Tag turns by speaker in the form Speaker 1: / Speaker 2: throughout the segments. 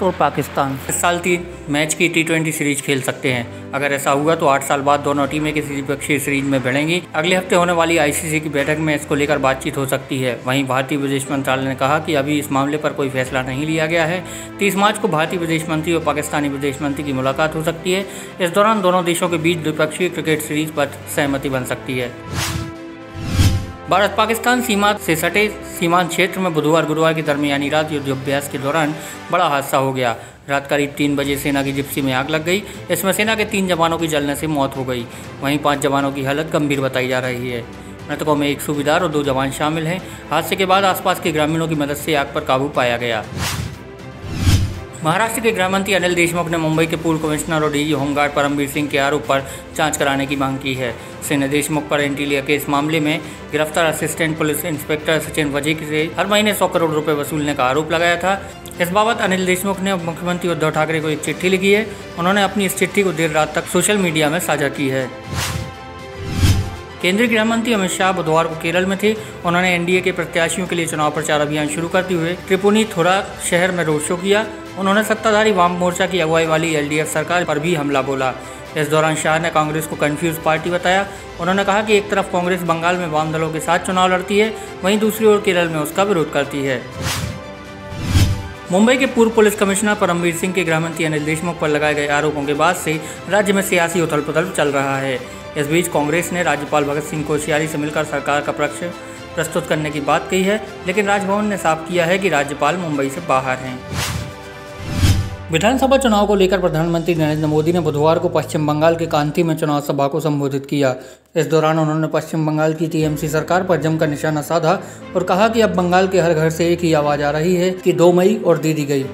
Speaker 1: और पाकिस्तान इस साल 3 मैच की T20 सीरीज खेल सकते हैं। अगर ऐसा हुआ तो 8 साल बाद दोनों टीमें किसी द्विपक्षीय सीरीज में भिड़ेंगी। अगले हफ्ते होने वाली ICC की बैठक में इसको लेकर बातचीत हो सकती है। वहीं भारतीय विदेश मंत्रालय ने कहा कि अभी इस मामले पर कोई फैसला नहीं लिया गया है। 30 मार्च को भारतीय विदेश मंत्री और पाकिस्तानी विदेश मंत्री की मुलाकात हो सकती है। इस दौरान दोनों देशों के बीच द्विपक्षीय क्रिकेट सीरीज पर सहमति बन सकती है। भारत पाकिस्तान सीमा से सटे सीमांत क्षेत्र में गुरुवार की दरमियानी रात युद्धाभ्यास के दौरान बड़ा हादसा हो गया। रात करीब 3 बजे सेना की जिप्सी में आग लग गई। इसमें सेना के 3 जवानों की जलने से मौत हो गई। वहीं 5 जवानों की हालत गंभीर बताई जा रही है। मृतकों में 1 सूबेदार और 2 जवान शामिल हैं। हादसे के बाद आसपास के ग्रामीणों की मदद से आग पर काबू पाया गया। महाराष्ट्र के गृह मंत्री अनिल देशमुख ने मुंबई के पूर्व कमिश्नर और DG होमगार्ड परमवीर सिंह के आरोप पर जांच कराने की मांग की है। सिंह ने देशमुख पर एंटीलिया केस मामले में गिरफ्तार असिस्टेंट पुलिस इंस्पेक्टर सचिन वजीक से हर महीने 100 करोड़ रुपए वसूलने का आरोप लगाया था। इस बाबत अनिल देशमुख ने मुख्यमंत्री उद्धव ठाकरे को एक चिट्ठी लिखी है। उन्होंने अपनी इस चिट्ठी को देर रात तक सोशल मीडिया में साझा की है। केंद्रीय गृह मंत्री अमित शाह बुधवार को केरल में थे। उन्होंने NDA के प्रत्याशियों के लिए चुनाव प्रचार अभियान शुरू करते हुए त्रिपुनिथुरा शहर में रोड शो किया। उन्होंने सत्ताधारी वाम मोर्चा की अगुवाई वाली LDF सरकार पर भी हमला बोला। इस दौरान शाह ने कांग्रेस को कंफ्यूज पार्टी बताया। उन्होंने कहा कि एक तरफ कांग्रेस बंगाल में वाम दलों के साथ चुनाव लड़ती है, वहीं दूसरी ओर केरल में उसका विरोध करती है। मुंबई के पूर्व पुलिस कमिश्नर परमवीर सिंह के गृह मंत्री अनिल देशमुख पर लगाए गए आरोपों के बाद से राज्य में सियासी उथल पुथल चल रहा है। इस बीच कांग्रेस ने राज्यपाल भगत सिंह कोश्यारी से मिलकर सरकार का पक्ष प्रस्तुत करने की बात कही है, लेकिन राजभवन ने साफ किया है कि राज्यपाल मुंबई से बाहर हैं। विधानसभा चुनाव को लेकर प्रधानमंत्री नरेंद्र मोदी ने बुधवार को पश्चिम बंगाल के कांती में चुनाव सभा को संबोधित किया। इस दौरान उन्होंने पश्चिम बंगाल की TMC सरकार पर जमकर निशाना साधा और कहा कि अब बंगाल के हर घर से एक ही आवाज आ रही है कि 2 मई और दे दी गई।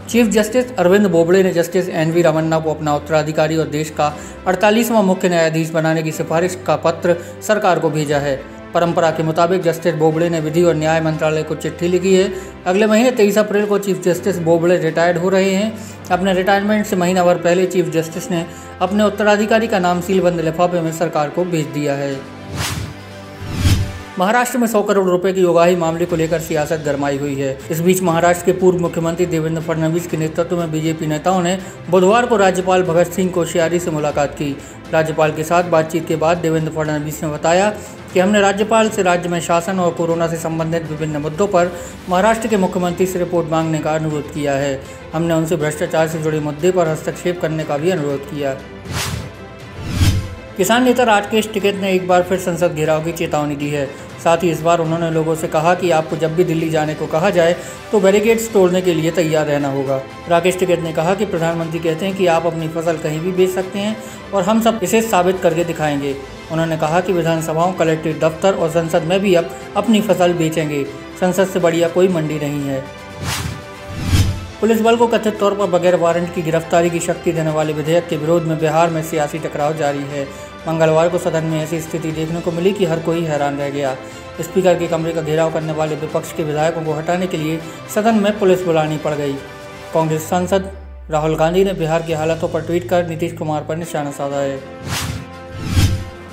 Speaker 1: चीफ जस्टिस अरविंद बोबड़े ने जस्टिस NV रामन्ना को अपना उत्तराधिकारी और देश का 48वां मुख्य न्यायाधीश बनाने की सिफारिश का पत्र सरकार को भेजा है। परंपरा के मुताबिक जस्टिस बोबड़े ने विधि और न्याय मंत्रालय को चिट्ठी लिखी है। अगले महीने 23 अप्रैल को चीफ जस्टिस बोबड़े रिटायर्ड हो रहे हैं। अपने रिटायरमेंट से महीना भर पहले चीफ जस्टिस ने अपने उत्तराधिकारी का नाम सीलबंद लिफाफे में सरकार को भेज दिया है। महाराष्ट्र में 100 करोड़ रुपए की उगाही मामले को लेकर सियासत गरमाई हुई है। इस बीच महाराष्ट्र के पूर्व मुख्यमंत्री देवेंद्र फडणवीस के नेतृत्व में BJP नेताओं ने बुधवार को राज्यपाल भगत सिंह कोश्यारी से मुलाकात की। राज्यपाल के साथ बातचीत के बाद देवेंद्र फडणवीस ने बताया कि हमने राज्यपाल से राज्य में शासन और कोरोना से संबंधित विभिन्न मुद्दों पर महाराष्ट्र के मुख्यमंत्री से रिपोर्ट मांगने का अनुरोध किया है। हमने उनसे भ्रष्टाचार से जुड़े मुद्दे पर हस्तक्षेप करने का भी अनुरोध किया। किसान नेता राकेश टिकैत ने एक बार फिर संसद घेराव की चेतावनी दी है। साथ ही इस बार उन्होंने लोगों से कहा कि आपको जब भी दिल्ली जाने को कहा जाए तो बैरिकेड्स तोड़ने के लिए तैयार रहना होगा। राकेश टिकैत ने कहा कि प्रधानमंत्री कहते हैं कि आप अपनी फसल कहीं भी बेच सकते हैं और हम सब इसे साबित करके दिखाएंगे। उन्होंने कहा कि विधानसभाओं, कलेक्ट्रेट दफ्तर और संसद में भी अब अपनी फसल बेचेंगे। संसद से बढ़िया कोई मंडी नहीं है। पुलिस बल को कथित तौर पर बगैर वारंट की गिरफ्तारी की शक्ति देने वाले विधेयक के विरोध में बिहार में सियासी टकराव जारी है। मंगलवार को सदन में ऐसी स्थिति देखने को मिली कि हर कोई हैरान रह गया। स्पीकर के कमरे का घेराव करने वाले विपक्ष के विधायकों को हटाने के लिए सदन में पुलिस बुलानी पड़ गई। कांग्रेस सांसद राहुल गांधी ने बिहार की हालातों पर ट्वीट कर नीतीश कुमार पर निशाना साधा है।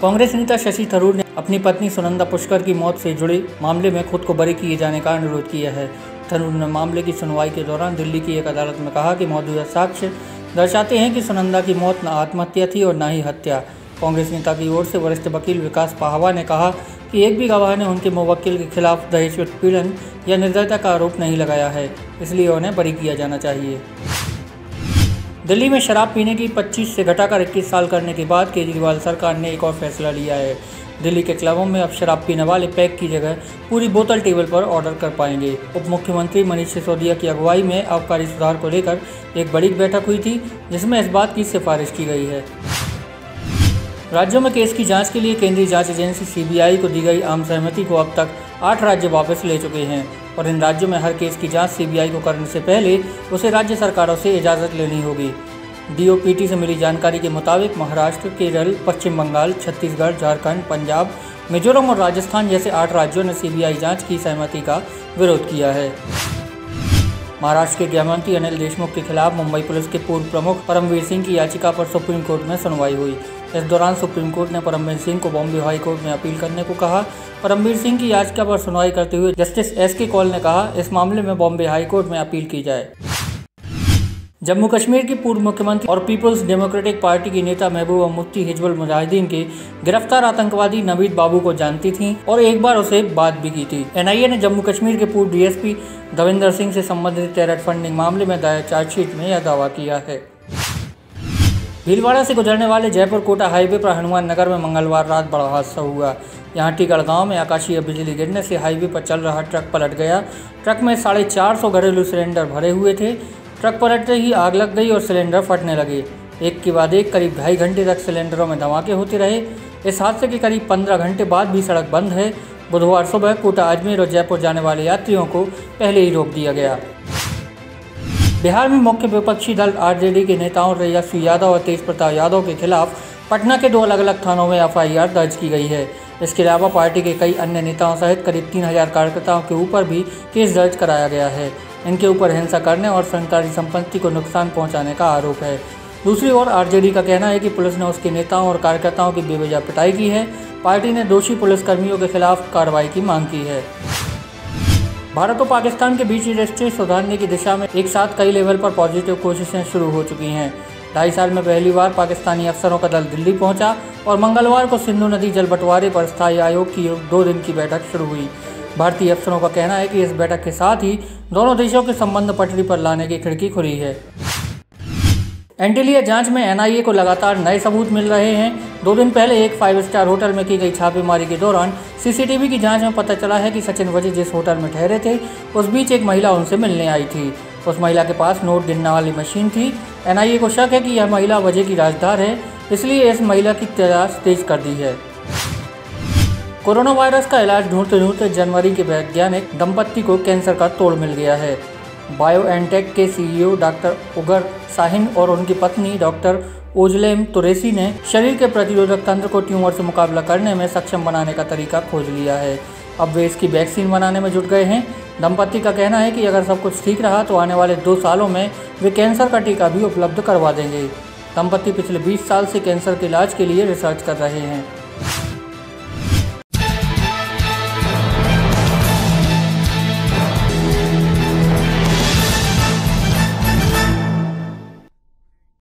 Speaker 1: कांग्रेस नेता शशि थरूर ने अपनी पत्नी सुनंदा पुष्कर की मौत से जुड़े मामले में खुद को बरी किए जाने का अनुरोध किया है। थरूर ने मामले की सुनवाई के दौरान दिल्ली की एक अदालत में कहा कि मौजूदा साक्ष्य दर्शाते हैं कि सुनंदा की मौत न आत्महत्या थी और न ही हत्या। कांग्रेस नेता की ओर से वरिष्ठ वकील विकास पाहवा ने कहा कि एक भी गवाह ने उनके मुवक्किल के खिलाफ दहेज उत्पीड़न या निर्दयता का आरोप नहीं लगाया है, इसलिए उन्हें बरी किया जाना चाहिए। दिल्ली में शराब पीने की 25 से घटाकर 21 साल करने के बाद केजरीवाल सरकार ने एक और फैसला लिया है। दिल्ली के क्लबों में अब शराब पीने वाले पैक की जगह पूरी बोतल टेबल पर ऑर्डर कर पाएंगे। उप मुख्यमंत्री मनीष सिसोदिया की अगुवाई में आबकारी सुधार को लेकर एक बड़ी बैठक हुई थी, जिसमें इस बात की सिफारिश की गई है। राज्यों में केस की जांच के लिए केंद्रीय जांच एजेंसी CBI को दी गई आम सहमति को अब तक 8 राज्य वापस ले चुके हैं और इन राज्यों में हर केस की जांच CBI को करने से पहले उसे राज्य सरकारों से इजाज़त लेनी होगी। DOPT से मिली जानकारी के मुताबिक महाराष्ट्र, केरल, पश्चिम बंगाल, छत्तीसगढ़, झारखंड, पंजाब, मिजोरम और राजस्थान जैसे 8 राज्यों ने CBI जांच की सहमति का विरोध किया है। महाराष्ट्र के गृह मंत्री अनिल देशमुख के खिलाफ मुंबई पुलिस के पूर्व प्रमुख परमवीर सिंह की याचिका पर सुप्रीम कोर्ट में सुनवाई हुई। इस दौरान सुप्रीम कोर्ट ने परमवीर सिंह को बॉम्बे हाई कोर्ट में अपील करने को कहा। परमवीर सिंह की याचिका पर सुनवाई करते हुए जस्टिस एस.के. कौल ने कहा, इस मामले में बॉम्बे हाई कोर्ट में अपील की जाए। जम्मू कश्मीर की पूर्व मुख्यमंत्री और पीपुल्स डेमोक्रेटिक पार्टी की नेता महबूबा मुफ्ती हिजबुल मुजाहिदीन के गिरफ्तार आतंकवादी नवीद बाबू को जानती थीं और एक बार उसे बात भी की थी। एनआईए ने जम्मू कश्मीर के पूर्व डीएसपी दविंदर सिंह से संबंधित टेरर फंडिंग मामले में दायर चार्जशीट में यह दावा किया है। भीलवाड़ा से गुजरने वाले जयपुर कोटा हाईवे पर हनुमान नगर में मंगलवार रात बड़ा हादसा हुआ। यहाँ टीकड़ गांव में आकाशीय बिजली गिरने से हाईवे पर चल रहा ट्रक पलट गया। ट्रक में 450 घरेलू सिलेंडर भरे हुए थे। ट्रक पलटते ही आग लग गई और सिलेंडर फटने लगे। एक के बाद एक करीब 2.5 घंटे तक सिलेंडरों में धमाके होते रहे। इस हादसे के करीब 15 घंटे बाद भी सड़क बंद है। बुधवार सुबह कोटा, अजमेर और जयपुर जाने वाले यात्रियों को पहले ही रोक दिया गया। बिहार में मुख्य विपक्षी दल आरजेडी के नेताओं तेजस्वी यादव और तेज प्रताप यादव के खिलाफ पटना के 2 अलग अलग थानों में एफआईआर दर्ज की गई है। इसके अलावा पार्टी के कई अन्य नेताओं सहित करीब 3000 कार्यकर्ताओं के ऊपर भी केस दर्ज कराया गया है। इनके ऊपर हिंसा करने और सरकारी संपत्ति को नुकसान पहुंचाने का आरोप है। दूसरी ओर आरजेडी का कहना है कि पुलिस ने उसके नेताओं और कार्यकर्ताओं की बेवजह पिटाई की है। पार्टी ने दोषी पुलिसकर्मियों के खिलाफ कार्रवाई की मांग की है। भारत और पाकिस्तान के बीच रिश्ते सुधारने की दिशा में एक साथ कई लेवल पर पॉजिटिव कोशिशें शुरू हो चुकी हैं। 2.5 साल में पहली बार पाकिस्तानी अफसरों का दल दिल्ली पहुंचा और मंगलवार को सिंधु नदी जल बंटवारे पर स्थायी आयोग की 2 दिन की बैठक शुरू हुई। भारतीय अफसरों का कहना है कि इस बैठक के साथ ही दोनों देशों के संबंध पटरी पर लाने की खिड़की खुली है। एंटीलिया जांच में एनआईए को लगातार नए सबूत मिल रहे हैं। 2 दिन पहले एक 5 स्टार होटल में की गई छापेमारी के दौरान सीसीटीवी की जांच में पता चला है कि सचिन वजी जिस होटल में ठहरे थे उस बीच एक महिला उनसे मिलने आई थी। उस महिला के पास नोट गिनने वाली मशीन थी। एनआईए को शक है कि यह महिला वजह की राजदार है, इसलिए इस महिला की तलाश तेज कर दी है। कोरोना वायरस का इलाज ढूंढते ढूंढते जनवरी के वैज्ञानिक दंपत्ति को कैंसर का तोड़ मिल गया है। बायोएनटेक के सीईओ डॉक्टर उगर शाहीन और उनकी पत्नी डॉक्टर ओजलेम तुरेसी ने शरीर के प्रतिरोधक तंत्र को ट्यूमर से मुकाबला करने में सक्षम बनाने का तरीका खोज लिया है। अब वे इसकी वैक्सीन बनाने में जुट गए हैं। दंपत्ति का कहना है कि अगर सब कुछ ठीक रहा तो आने वाले 2 सालों में वे कैंसर का टीका भी उपलब्ध करवा देंगे। दंपत्ति पिछले 20 साल से कैंसर के इलाज के लिए रिसर्च कर रहे हैं।